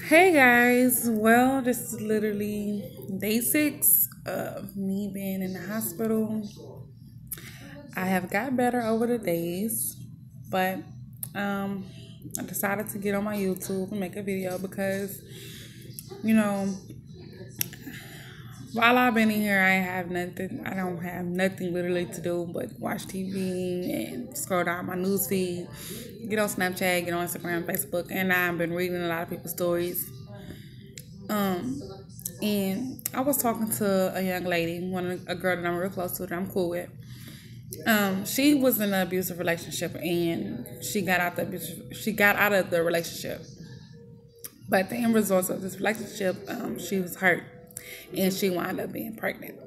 Hey guys, well, this is literally day 6 of me being in the hospital. I have got better over the days, but um, I decided to get on my YouTube and make a video because, you know, while I've been in here, I don't have nothing literally to do but watch TV and scroll down my news feed, get on Snapchat, get on Instagram, Facebook, and I've been reading a lot of people's stories. Um, and I was talking to a young lady, a girl that I'm real close to that I'm cool with. She was in an abusive relationship and she got out of the relationship. But the end result of this relationship, she was hurt and she wound up being pregnant.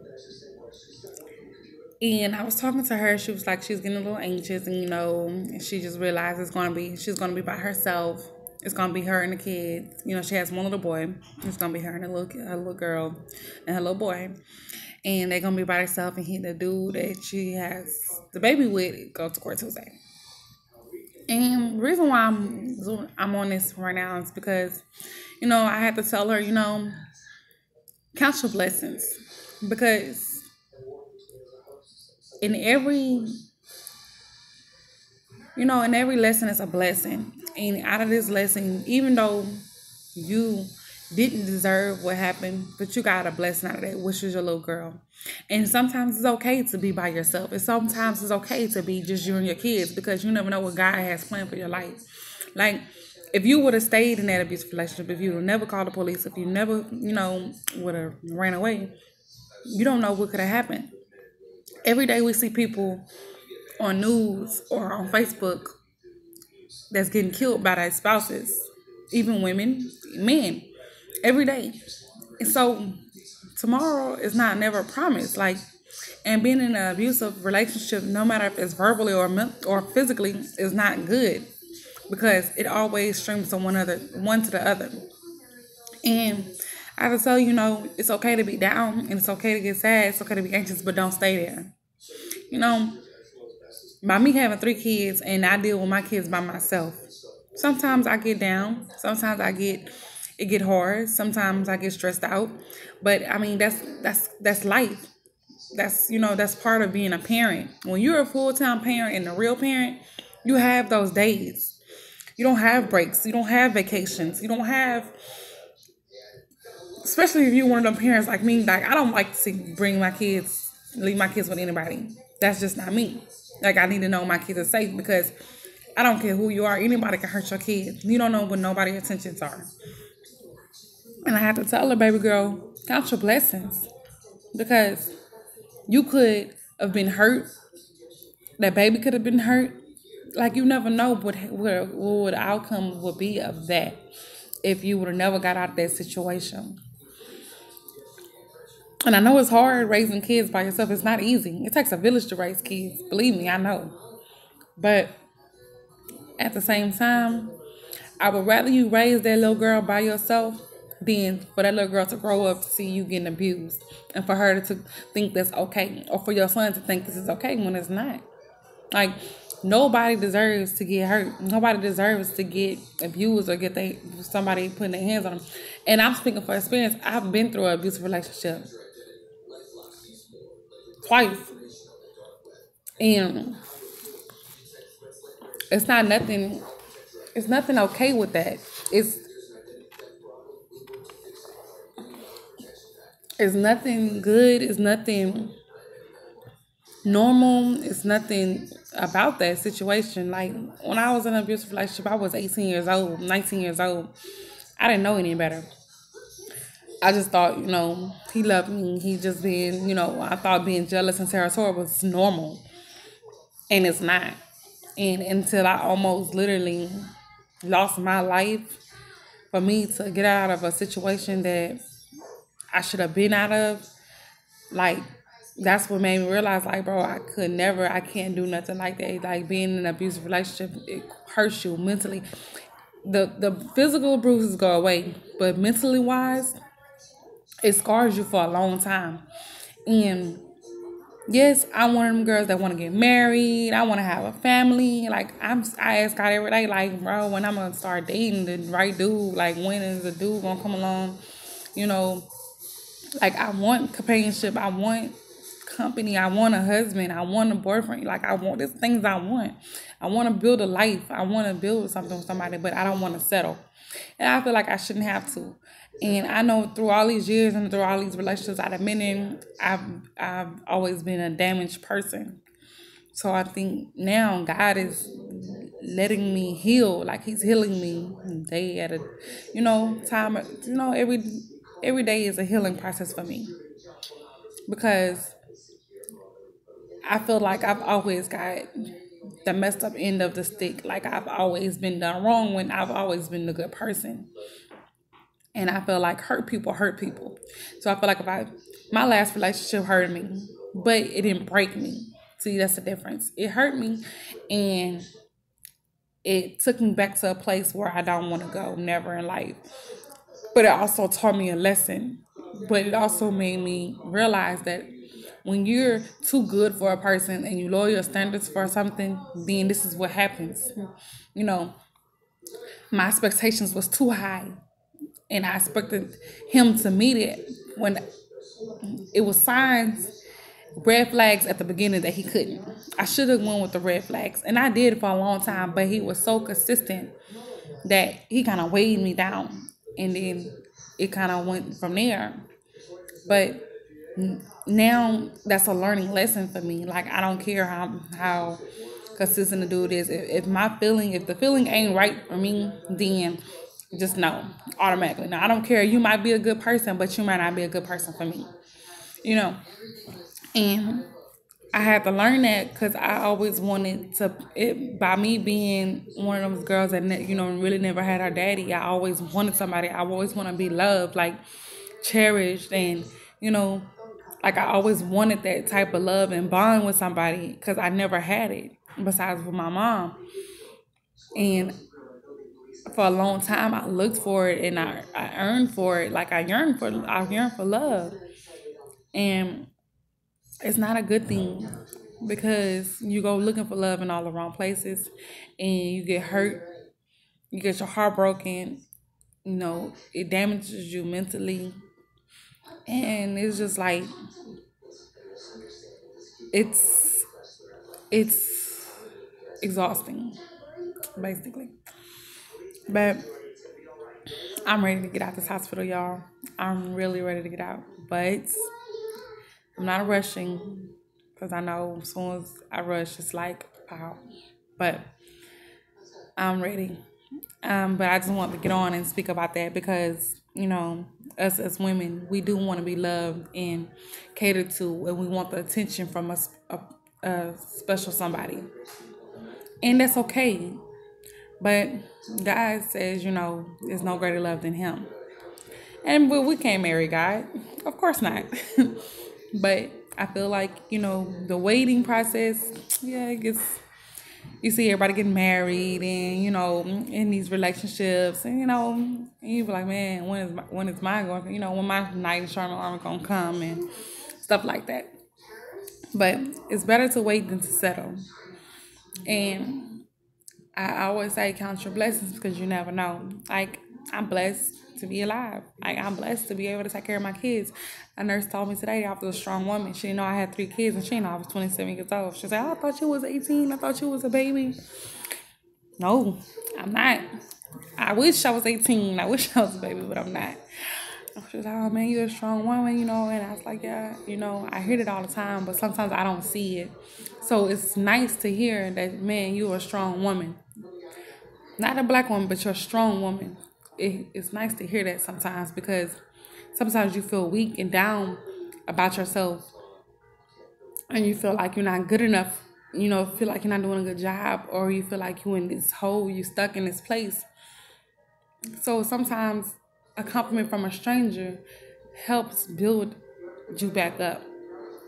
And I was talking to her. She was like, she's getting a little anxious, and and she just realized she's gonna be by herself. It's gonna be her and the kids. She has one little boy. It's gonna be her and her little girl, and her little boy, and they're gonna be by themselves. And the dude that she has the baby with, go to court Tuesday. And the reason why I'm on this right now is because, I had to tell her, count your blessings, because in every in every lesson is a blessing. And out of this lesson, even though you didn't deserve what happened, but you got a blessing out of that, which is your little girl. And sometimes it's okay to be by yourself. And sometimes it's okay to be just you and your kids, because you never know what God has planned for your life. Like, if you would have stayed in that abusive relationship, if you would have never called the police, if you never, would have ran away, you don't know what could have happened. Every day we see people on news or on Facebook that's getting killed by their spouses, even women, men, every day. And so tomorrow is not never promised. Like, and being in an abusive relationship, no matter if it's verbally or physically, is not good, because it always streams from one to the other. And I have to tell you, it's okay to be down and it's okay to get sad. It's okay to be anxious, but don't stay there. You know, by me having 3 kids and I deal with my kids by myself, sometimes I get down. Sometimes it get hard. Sometimes I get stressed out. But I mean, that's life. That's part of being a parent. When you're a full-time parent and a real parent, you have those days. You don't have breaks. You don't have vacations. You don't have, especially if you're one of them parents like me. Like, I don't like to leave my kids with anybody. That's just not me. Like, I need to know my kids are safe, because I don't care who you are. Anybody can hurt your kids. You don't know what nobody's intentions are. And I had to tell her, baby girl, count your blessings, because you could have been hurt. That baby could have been hurt. Like, you never know what the outcome would be of that if you would have never got out of that situation. And I know it's hard raising kids by yourself. It's not easy. It takes a village to raise kids. Believe me, I know. But at the same time, I would rather you raise that little girl by yourself than for that little girl to grow up to see you getting abused, and for her to think that's okay, or for your son to think this is okay when it's not. Like, nobody deserves to get hurt. Nobody deserves to get abused or get somebody putting their hands on them. And I'm speaking for experience. I've been through an abusive relationship twice, and it's not nothing. It's nothing okay with that. It's nothing good. It's nothing normal. It's nothing about that situation. Like, when I was in an abusive relationship, I was 18 years old, 19 years old. I didn't know any better. I just thought, he loved me. He just being, I thought being jealous and territorial was normal. And it's not. And until I almost literally lost my life, for me to get out of a situation that I should have been out of, like, that's what made me realize, like, bro, I can't do nothing like that. Like, being in an abusive relationship, it hurts you mentally. The physical bruises go away, but mentally wise, it scars you for a long time. And Yes, I'm one of them girls that want to get married. I want to have a family. Like I ask God every day, like, bro, when I'm gonna start dating the right dude? Like, when is the dude gonna come along? You know, like I want companionship. I want company. I want a husband. I want a boyfriend. Like I want these things. I want. I want to build a life. I want to build something with somebody, but I don't want to settle. And I feel like I shouldn't have to. And I know through all these years and through all these relationships I've been in, I've always been a damaged person. So I think now God is letting me heal, like He's healing me day at a, time. Every day is a healing process for me because I feel like I've always got the messed up end of the stick. Like I've always been done wrong when I've always been the good person. And I feel like hurt people hurt people. So I feel like my last relationship hurt me, but it didn't break me. See, that's the difference. It hurt me and it took me back to a place where I don't want to go, never in life. But it also taught me a lesson. But it also made me realize that when you're too good for a person and you lower your standards for something, then this is what happens. You know, my expectations was too high. And I expected him to meet it when it was signs, red flags at the beginning that he couldn't. I should have went with the red flags. And I did for a long time, but he was so consistent that he kind of weighed me down. And then it kind of went from there. But now that's a learning lesson for me. Like I don't care how consistent the dude is. If the feeling ain't right for me, then just no, automatically. Now I don't care. You might be a good person, but you might not be a good person for me. You know, and I had to learn that because I always wanted to. By me being one of those girls that really never had her daddy, I always wanted somebody. I always want to be loved, like cherished, and you know, like I always wanted that type of love and bond with somebody because I never had it besides with my mom. And for a long time, I looked for it and I earned for it. Like I yearned for love, and it's not a good thing because you go looking for love in all the wrong places, and you get hurt. You get your heart broken. It damages you mentally, and it's just like it's it's exhausting, basically. But I'm ready to get out this hospital, y'all. I'm really ready to get out, but I'm not rushing because I know as soon as I rush, it's like pow. But I'm ready. But I just want to get on and speak about that because us as women, we do want to be loved and catered to, and we want the attention from a special somebody, and that's okay. But God says, there's no greater love than Him. And we can't marry God. Of course not. But I feel like, the waiting process, yeah, it gets, you see everybody getting married and, in these relationships. And you be like, man, when is mine going, when my knight in shining armor going to come and stuff like that. But it's better to wait than to settle. And I always say count your blessings because you never know. Like, I'm blessed to be alive. Like, I'm blessed to be able to take care of my kids. A nurse told me today I was a strong woman. She didn't know I had 3 kids, and she didn't know I was 27 years old. She said, oh, I thought you was 18. I thought you was a baby. No, I'm not. I wish I was 18. I wish I was a baby, but I'm not. She was like, oh, man, you're a strong woman, and I was like, yeah, I hear it all the time, but sometimes I don't see it. So it's nice to hear that, man, you're a strong woman. Not a black woman, but you're a strong woman. It's nice to hear that sometimes because sometimes you feel weak and down about yourself and you feel like you're not good enough, feel like you're not doing a good job, or you feel like you're in this hole, you're stuck in this place. So sometimes a compliment from a stranger helps build you back up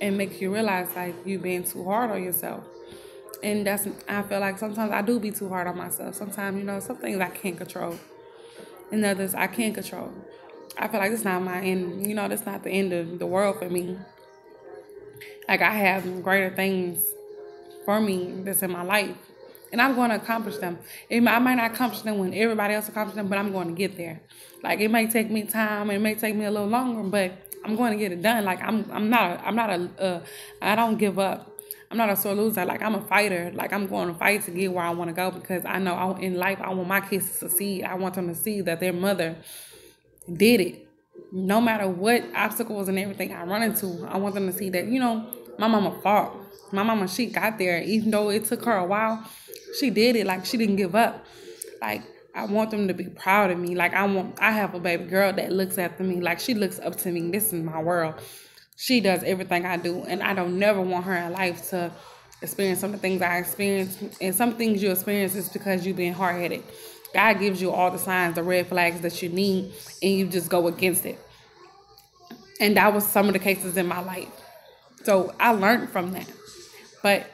and make you realize like you being too hard on yourself. And I feel like sometimes I do be too hard on myself. Sometimes, some things I can't control. And others I can control. I feel like it's not my end, that's not the end of the world for me. Like, I have greater things for me that's in my life. And I'm going to accomplish them. I might not accomplish them when everybody else accomplishes them, but I'm going to get there. Like, it may take me time, it may take me a little longer, but I'm going to get it done. Like, I don't give up. I'm not a sore loser. Like, I'm a fighter. Like, I'm going to fight to get where I want to go, because I know in life I want my kids to succeed. I want them to see that their mother did it. No matter what obstacles and everything I run into, I want them to see that, my mama fought. My mama, she got there. Even though it took her a while, she did it. Like, she didn't give up. Like, I want them to be proud of me. Like, I have a baby girl that looks after me. Like, she looks up to me. This is my world. She does everything I do. And I don't never want her in life to experience some of the things I experienced. And some things you experience is because you've been hard-headed. God gives you all the signs, the red flags that you need, and you just go against it. And that was some of the cases in my life. So I learned from that. But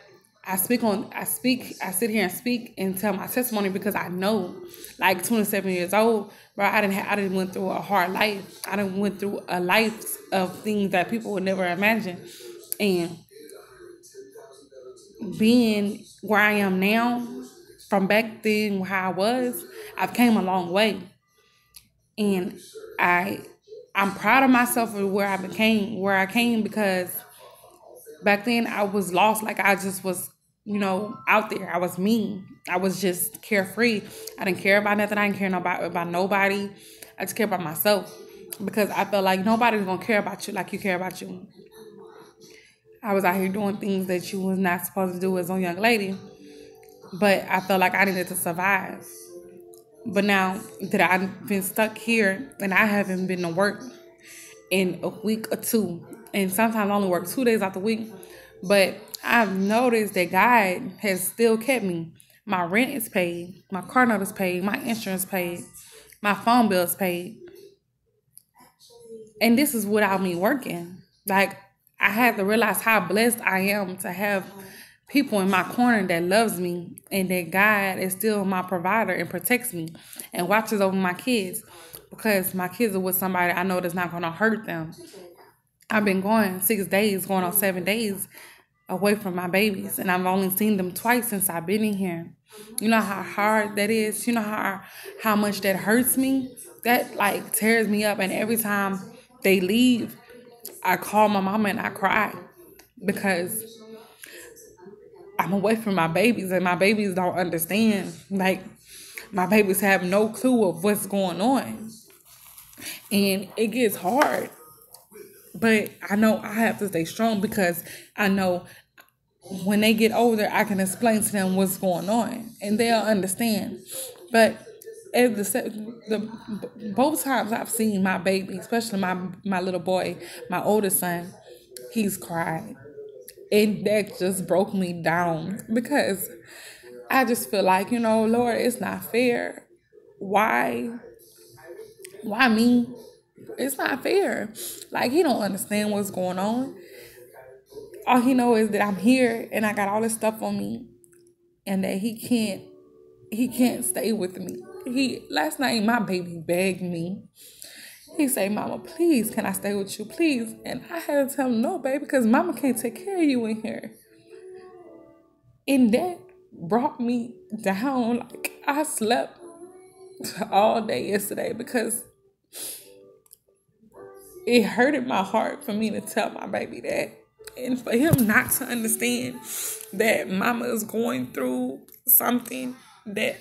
I sit here and speak and tell my testimony, because I know, like, 27 years old, bro, I didn't went through a hard life. I didn't went through a life of things that people would never imagine. And being where I am now, from back then how I was, I've came a long way. And I'm proud of myself for where I came, because back then I was lost. Like, I just was, out there. I was me. I was just carefree. I didn't care about nothing. I didn't care about nobody. I just cared about myself, because I felt like nobody's going to care about you like you care about you. I was out here doing things that you was not supposed to do as a young lady, but I felt like I needed to survive. But now that I've been stuck here and I haven't been to work in a week or two, and sometimes I only work 2 days out the week, but I've noticed that God has still kept me. My rent is paid, my car note is paid, my insurance paid, my phone bill is paid. And this is without me working. Like, I had to realize how blessed I am to have people in my corner that loves me, and that God is still my provider and protects me and watches over my kids, because my kids are with somebody I know that's not going to hurt them. I've been going 6 days, going on 7 days away from my babies, and I've only seen them twice since I've been in here. You know how hard that is? You know how much that hurts me? That, like, tears me up, and every time they leave, I call my mama and I cry, because I'm away from my babies, and my babies don't understand. Like, my babies have no clue of what's going on. And it gets hard. But I know I have to stay strong, because I know when they get older, I can explain to them what's going on, and they'll understand. But both times I've seen my baby, especially my little boy, my oldest son, he's cried. And that just broke me down, because I just feel like, Lord, it's not fair. Why me? It's not fair. Like, he don't understand what's going on. All he knows is that I'm here and I got all this stuff on me, and that he can't stay with me. Last night my baby begged me. He said, "Mama, please, can I stay with you, please?" And I had to tell him, "No, baby, because Mama can't take care of you in here." And that brought me down. Like, I slept all day yesterday, because it hurted my heart for me to tell my baby that. And for him not to understand that Mama is going through something that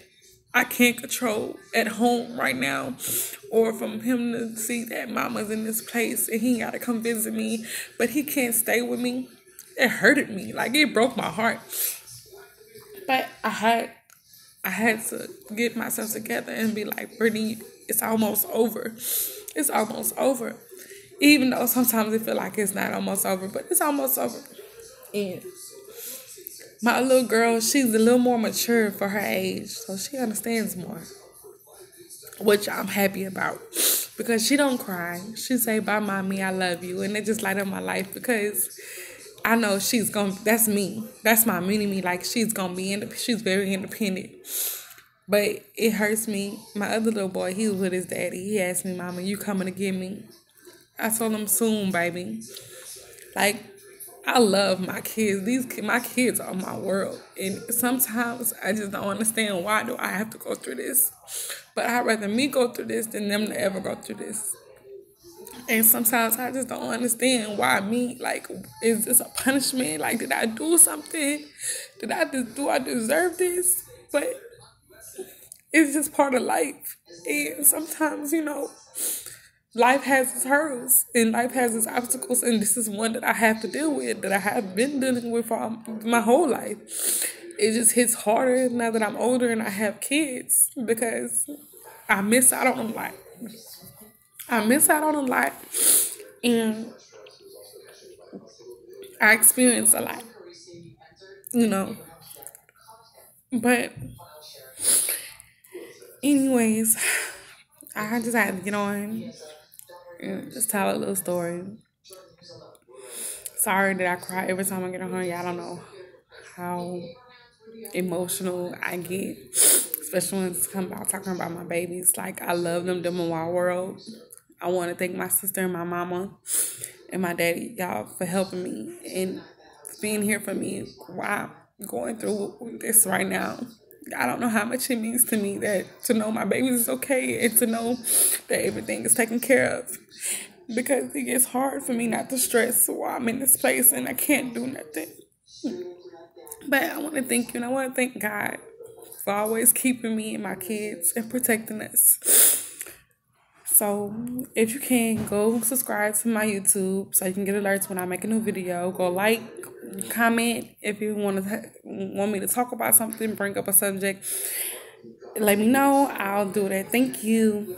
I can't control at home right now. Or from him to see that Mama's in this place and he got to come visit me, but he can't stay with me. It hurted me. Like, it broke my heart. But I had to get myself together and be like, "Brittany, it's almost over. It's almost over." Even though sometimes it feel like it's not almost over, but it's almost over. And my little girl, she's a little more mature for her age, so she understands more, which I'm happy about, because she don't cry. She say, "Bye, mommy, I love you," and it just light up my life, because I know that's me. That's my mini-me. Like, she's very independent. But it hurts me. My other little boy, he was with his daddy. He asked me, "Mama, you coming to get me?" I told him, "Soon, baby." Like, I love my kids. My kids are my world, and sometimes I just don't understand why do I have to go through this. But I'd rather me go through this than them to ever go through this. And sometimes I just don't understand why me. Like, is this a punishment? Like, did I do something? Do I deserve this? But it's just part of life. And sometimes, life has its hurdles and life has its obstacles, and this is one that I have to deal with, that I have been dealing with for my whole life. It just hits harder now that I'm older and I have kids, because I miss out on a lot. And I experience a lot, you know. But anyways, I just had to get on and just tell a little story. Sorry that I cry every time I get on her. Y'all don't know how emotional I get, especially when it's come about talking about my babies. Like, I love them. Them in my world. I want to thank my sister and my mama and my daddy, y'all, for helping me and being here for me while I'm going through this right now. I don't know how much it means to me that to know my babies is okay and to know that everything is taken care of. Because it gets hard for me not to stress while I'm in this place and I can't do nothing. But I want to thank you, and I want to thank God for always keeping me and my kids and protecting us. So if you can, go subscribe to my YouTube so you can get alerts when I make a new video. Go like, comment if you want me to talk about something, bring up a subject. Let me know. I'll do that. Thank you.